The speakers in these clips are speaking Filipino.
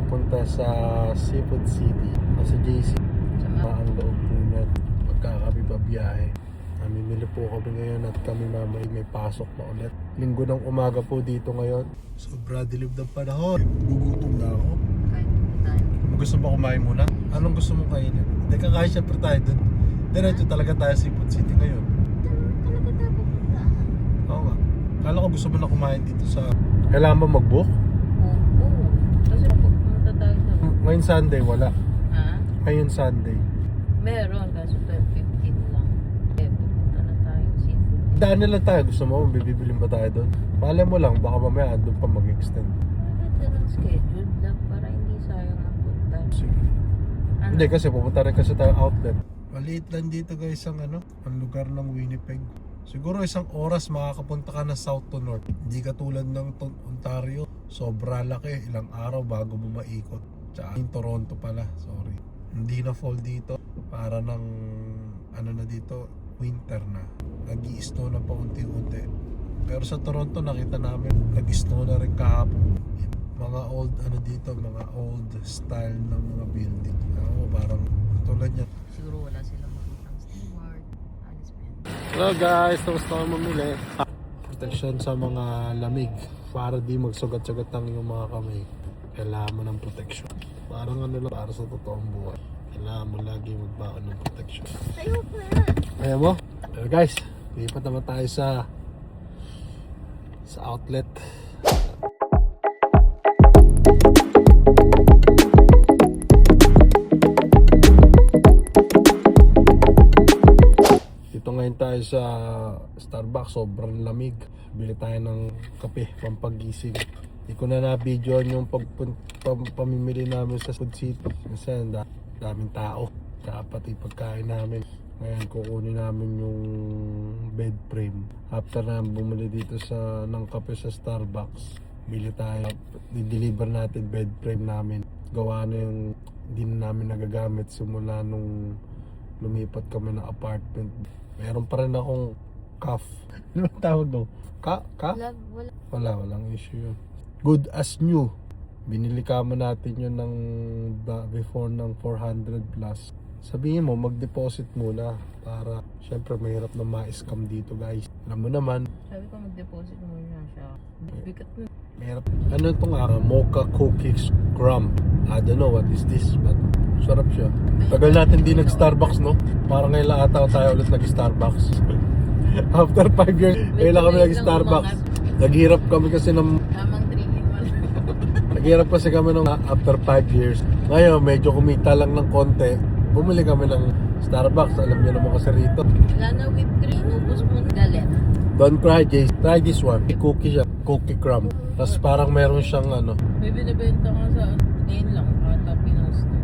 papunta sa Seafood City. Sa JC. Ang loob po niya. Pagkakabi pa biyahe. Namimili po kami ngayon at kami mamay may pasok na ulit. Linggo ng umaga po dito ngayon. Sobra dilim ng panahon. Gugutom na ako. Gusto mo kumain muna? Anong gusto mong kainin? Hindi kakain syempre tayo dun. Diretso talaga tayo sa Seafood City ngayon. Talaga tayo pupunta. Oo nga. Kala ko gusto mo na kumain dito sa... Kailangan ba mag-book? Oo. Kasi pupunta tayo doon. Ngayon Sunday, wala. Ha? Ngayon Sunday. Meron, kaso 12:15 lang. Pupunta na tayo seafood. Daan na lang tayo. Gusto mo, bibibilin ba tayo doon? Malay mo lang, baka mamaya doon pa mag-extend. Maganda ng schedule lang para hindi sayang ang punta. Sige. Ano? Hindi kasi pupunta rin kasi tayo outlet. Maliit lang dito guys ang ang lugar ng Winnipeg. Siguro isang oras makakapunta ka na south to north. Hindi katulad ng Ontario. Sobra laki. Ilang araw bago mo maikot. Tsaka yung Toronto pala. Sorry. Hindi na fall dito. Para ng na dito. Winter na. Nag-i-snow na pa unti-unti. Pero sa Toronto nakita namin nag-snow na rin kahapon. Mga old dito. Mga old style ng mga building. Parang tulad niya. Siguro wala silang makitang steward. Alis pa yan. Hello guys, tapos na mamili. Protection sa mga lamig para di magsugat-sugat ang iyong mga kamay. Kailangan mo ng protection. Parang lang, para sa totoong buhay. Kailangan mo lagi magbaon ng protection. Ayaw pa yan. Kaya mo? Pero guys, lipat naman tayo sa outlet. Dito ngayon tayo sa Starbucks, sobrang lamig. Bili tayo ng kape, pampagising. Hindi ko na na-videoan yung pamimili namin sa Food City. Kasi daming tao. Tsaka pati pagkain namin. Ngayon kukunin namin yung bed frame. After na bumili dito ng kape sa Starbucks, bili tayo. Di-deliver natin bed frame namin. Gawa na yung hindi na namin nagagamit simula nung lumipat kami ng apartment. Meron pa rin akong cuff. Ano ang tawag doon? Wala. Walang issue yun. Good as new. Binili kamo natin yun ng before ng 400 plus. Sabihin mo, mag-deposit muna para syempre mahirap na ma-scam dito guys. Alam mo naman. Sabi ko mag-deposit muna siya. Bigat mo. Mahirap. Ano itong mocha cookies crumb? I don't know what is this, but sarap siya. Tagal natin di nag-Starbucks, no? Parang ngayon lang ata tayo ulit nag-Starbucks. After 5 years, ngayon lang kami nag-Starbucks. Naghirap kami kasi ng... Tamang 3-in-1. Naghirap kasi kami ng after 5 years. Ngayon, medyo kumita lang ng konti. Bumili kami ng Starbucks. Alam niyo naman kasi rito. Wala na whipped cream. Ubus mo galit. Don't cry, Jay. Try this one. Cookie siya. Cookie crumb. Tapos parang meron siyang May binibenta ka sa ngayon lang. Kata Pinos na.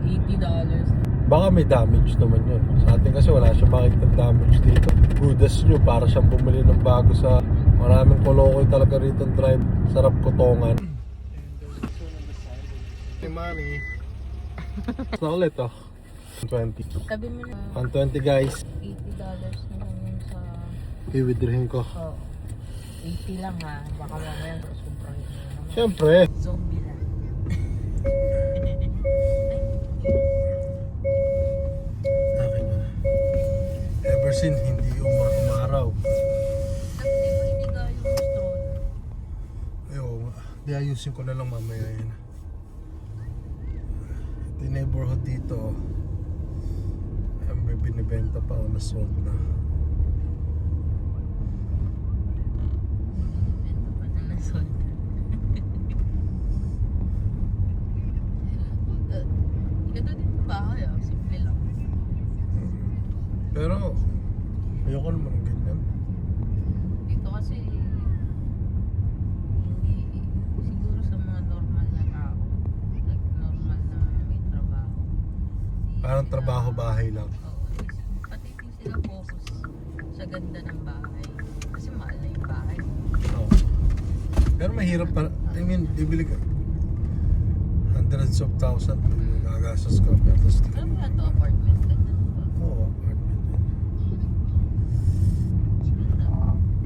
$80. Baka may damage naman yun. Sa atin kasi wala siyang makikita damage dito. Budas nyo, para siyang bumili ng bago sa maraming kolokoy talaga rito ang drive. Sarap kutongan. Hey, money. Na ulit 20. Sabi mo na 120 guys. $80 na lang yun sa... I-withdrawin ko. Oh, 80 lang ha. Baka mamaya sobrang Siyempre. zombie lang. Akin na. Ever since hindi umaraw. Sabi mo hiniga yung stroller. Ayun, di ayusin ko na lang mamaya yan. Ito yung neighborhood dito. May binibenta pa o na-sold na. Ito pa na nasol. Ganda din yung bahay ah. Simple lang. Pero ayoko naman ng ganyan. Dito kasi hindi siguro sa mga normal na tao. Like normal na may trabaho. Parang trabaho bahay lang. Oo. Pati din sila focus sa ganda ng bahay. Kasi mahal na yung bahay. Oo. Pero mahirap pa. I mean, bibili ka hundreds of thousands. Gagastos ka. Alam mo yan to apartment? Ganda na to. Oo, apartment. Ganda.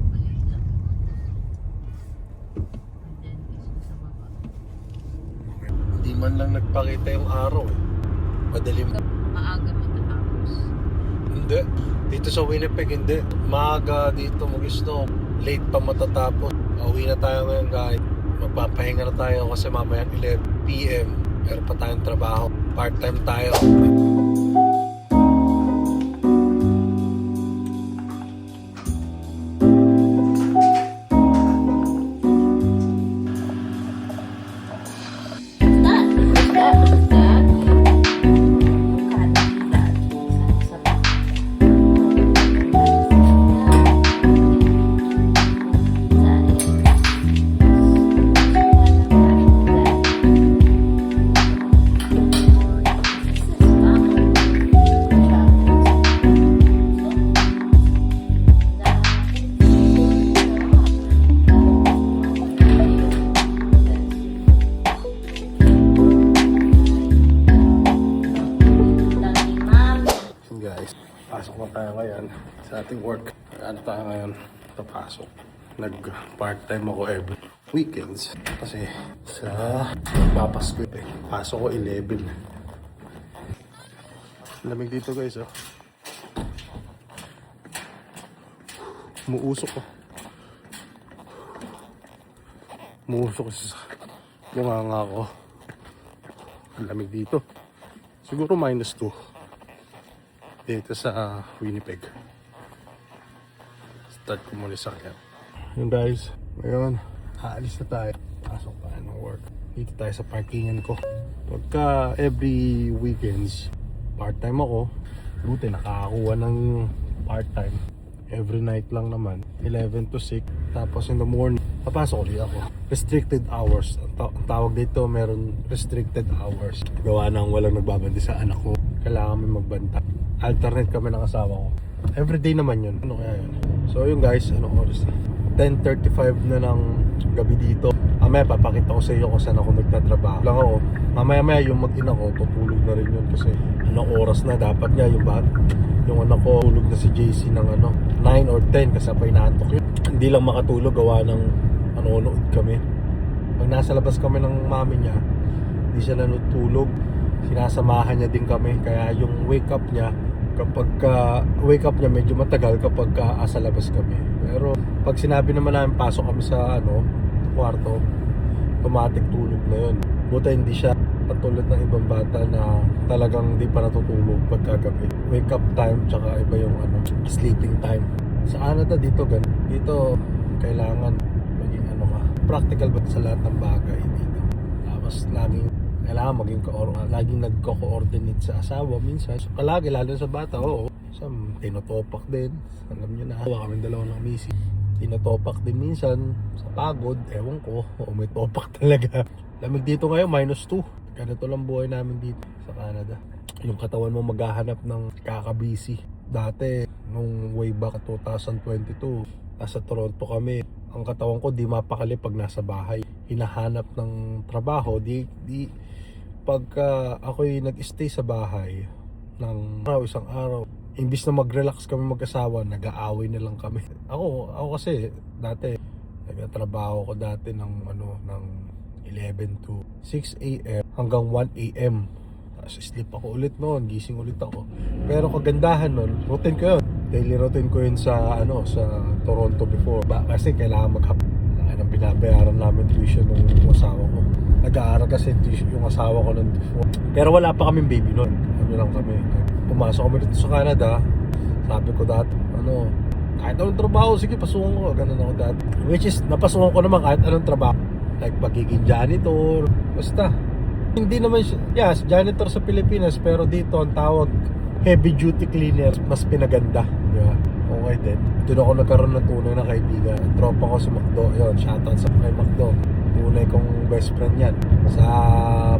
Maliit lang. May dentist sa baba. Hindi man lang nagpakita yung araw eh. Madilim. Maaga matatapos. Hindi. Dito sa Winnipeg, hindi. Maaga dito mag-snow. Late pa matatapos. Pauwi na tayo ngayon guys. Magpapahinga na tayo kasi mamaya 11 PM. Meron pa tayong trabaho. Part-time tayo. Guys, pasok na tayo ngayon sa ating work. Ano tayo ngayon? Papasok. Nag-part-time ako every weekends. Kasi sa papasko eh. Pasok ko 11. Lamig dito guys oh. Muusok ko. Muusok sa bunganga ko. Lamig dito. Siguro -2. Dito sa Winnipeg. Start ko muli sa kanya. Yung guys, ngayon, aalis na tayo. Pasok tayo ng work. Dito tayo sa parkingan ko. Pagka every weekends, part-time ako. Buti nakakakuha ng part-time. Every night lang naman. 11 to 6. Tapos in the morning, papasok ulit ako. Restricted hours. Ang tawag dito, meron restricted hours. Gawa nang walang nagbabandi sa anak ko. Kailangan kami magbanta. Alternate kami ng asawa ko. Everyday naman yun. Ano kaya yun? So yun guys, anong oras na? 10:35 na ng gabi dito. Mamaya papakita ko sa iyo kung saan ako nagtatrabaho. Lang ako, mamaya yung mag-ina ko, tutulog na rin yun kasi anong oras na dapat nga yung anak ko, tulog na si JC ng 9 or 10 kasi pa inaantok yun. Hindi lang makatulog, gawa ng nanonood kami. Pag nasa labas kami ng mami niya, hindi siya nanutulog. Sinasamahan niya din kami, kaya yung wake up niya medyo matagal kapag asa labas kami. Pero pag sinabi naman namin pasok kami sa kwarto, automatic tulog na yun. Buta hindi siya katulad ng ibang bata na talagang di pa natutulog pagkagabi. Wake up time tsaka iba yung sleeping time. Sa Canada dito dito kailangan maging practical ba sa lahat ng bagay dito. Tapos kailangan laging nagko-coordinate sa asawa minsan. So, palagi, lalo sa bata, oo. Tinotopak din. Alam nyo na, kami dalawa ng misi. Tinotopak din minsan sa pagod. Ewan ko, may topak talaga. Lamig dito ngayon, -2. Ganito lang buhay namin dito sa Canada. Yung katawan mo maghahanap ng kakabisi. Dati, nung way back 2022, nasa Toronto kami. Ang katawan ko di mapakali pag nasa bahay. Hinahanap ng trabaho, pagka ako'y nag-stay sa bahay ng isang araw, imbis na mag-relax kami mag-asawa, nag-aaway na lang kami. Ako kasi dati nagtatrabaho ko dati ng 11 to 6 AM hanggang 1 AM. Tapos sleep ako ulit noon, gising ulit ako. Pero kagandahan noon, routine ko yun. Daily routine ko yun sa Toronto before. Kasi kailangan maghapon. Ang binabayaran namin tuition ng asawa ko. Nag-aaral kasi yung asawa ko nun before. Pero wala pa kaming baby nun. Lang kami. Pumasok kami dito sa Canada. Sabi ko dati, kahit anong trabaho, sige pasukan ko. Ganun ako dati. Which is, napasukan ko naman kahit anong trabaho. Like pagiging janitor. Basta. Hindi naman siya, janitor sa Pilipinas. Pero dito ang tawag, heavy duty cleaner. Mas pinaganda. Yeah. Okay din. Doon ako nagkaroon ng tunay na kaibigan. Tropa ko sa McDo. Yun, shoutout sa kay McDo. Tunay kong best friend yan. Sa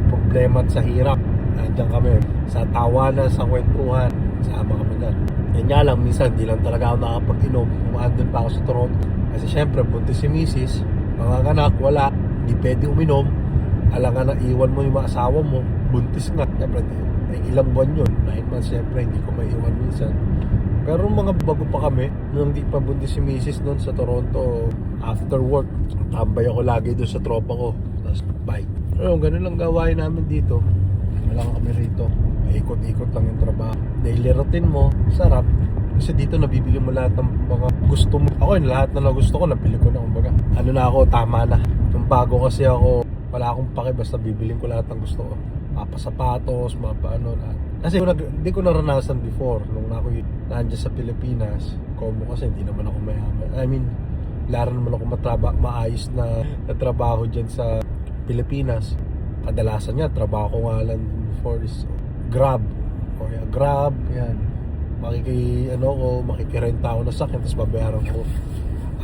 problema at sa hirap, nandiyan kami. Sa tawanan, sa kwentuhan, sama kami dyan. Yan nga lang, minsan di lang talaga ako nakapag-inom. Umaandun pa ako sa Toronto. Kasi syempre, buntis si Mrs. Mga anak, wala. Hindi pwede uminom. Alangan na iwan mo yung asawa mo. Buntis nga. Syempre, ilang buwan yun. 9 months, syempre, hindi ko may iwan minsan. Pero mga bago pa kami, nung di pa buntis si Mrs. noon sa Toronto, after work, tambay ako lagi doon sa tropa ko. Tapos bike. Ayun, ganun lang gawain namin dito. Wala kami rito. Ikot-ikot lang yung trabaho. Daily routine mo, sarap. Kasi dito nabibili mo lahat ng mga gusto mo. Ako yun, lahat na gusto ko, nabili ko na. Kumbaga, ano na ako, tama na. Nung bago kasi ako, wala akong pake, basta bibiling ko lahat ng gusto ko. Sapatos, ano, lahat. Kasi hindi ko naranasan before. Nung ako nandiyan sa Pilipinas, como kasi hindi naman ako mayaman. I mean, wala rin naman ako maayos na trabaho dyan sa Pilipinas. Kadalasan nga, trabaho ko nga lang before is Grab. O yeah, Grab, yan. Makikirenta ako ng sakyan, tapos babayaran ko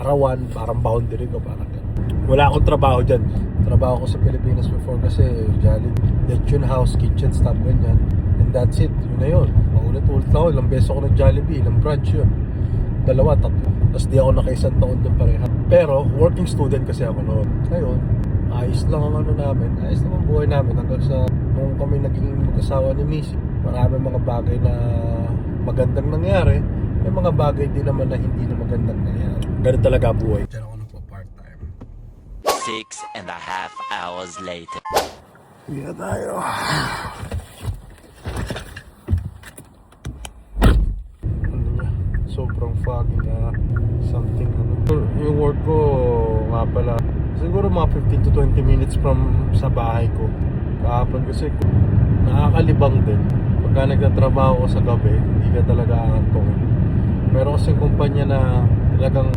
arawan, parang boundary ko, parang gano'n. Wala akong trabaho dyan. Trabaho ko sa Pilipinas before kasi Jollibee, Lechon House, kitchen staff, ganyan. And that's it, yun na yun. Paulit-ulit ako, ilang beses ako ng Jollibee, ilang branch yun. 2, 3. Tapos di ako naka-isang taon doon pareha. Pero, working student kasi ako noon. Ngayon, ayos lang ang ano namin. Ayos naman buhay namin hanggang sa nung kami naging mag-asawa ni Missy. Maraming mga bagay na magandang nangyari. May mga bagay din naman na hindi na magandang nangyari. Ganun talaga buhay. Diyan ako nagpa-part-time. 6.5 hours later. Uwi na tayo. Sobrang foggy na something ano. Yung work ko nga pala, siguro mga 15 to 20 minutes from sa bahay ko. Kahapon kasi nakakalibang din. Pagka nagtatrabaho ko sa gabi, hindi ka talaga aantokin. Meron kasing kumpanya na talagang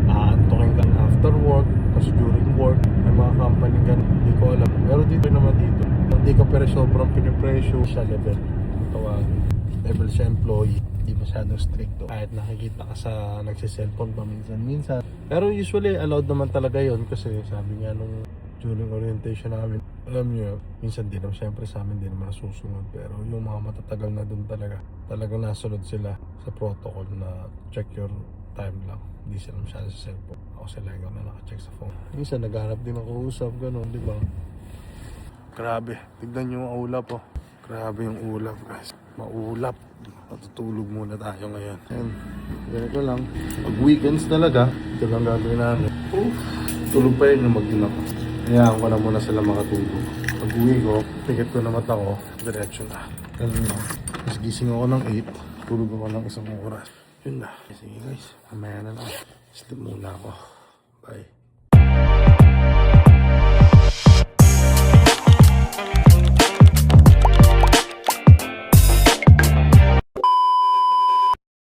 aantokin kang after work, tapos during work. May mga company ka, hindi ko alam. Pero dito naman dito, hindi ka pero sobrang pinipresyo sa level. Ang tawagin. Level sa employee. Hindi masyadong stricto. Kahit nakikita ka sa nagsiselfone paminsan-minsan. Pero usually allowed naman talaga yon kasi sabi nga nung during orientation namin, alam nyo, minsan din naman syempre sa amin din naman nasusunod. Pero yung mga matatagal na dun talagang nasunod sila sa protocol na check your time lang. Hindi sila masyado sa cellphone. Ako sila yung na naka-check sa phone. Minsan naghanap din ako usap, gano'n, di ba? Grabe, tignan nyo ang ulap oh. Grabe yung ulap guys. Maulap. Matutulog muna tayo ngayon. And, ganito lang. Pag weekends talaga, ito lang gagawin namin. Tulog pa yun yung mag-ina ko. Hayaan ko na muna sila makatulog. Pag uwi ko, pikit ko na mata ko, diretso na. Ganun lang. Mas gising ako ng 8, tulog ako ng 1 oras. Yun na. Sige guys, mamaya na lang. Sleep muna ako. Bye.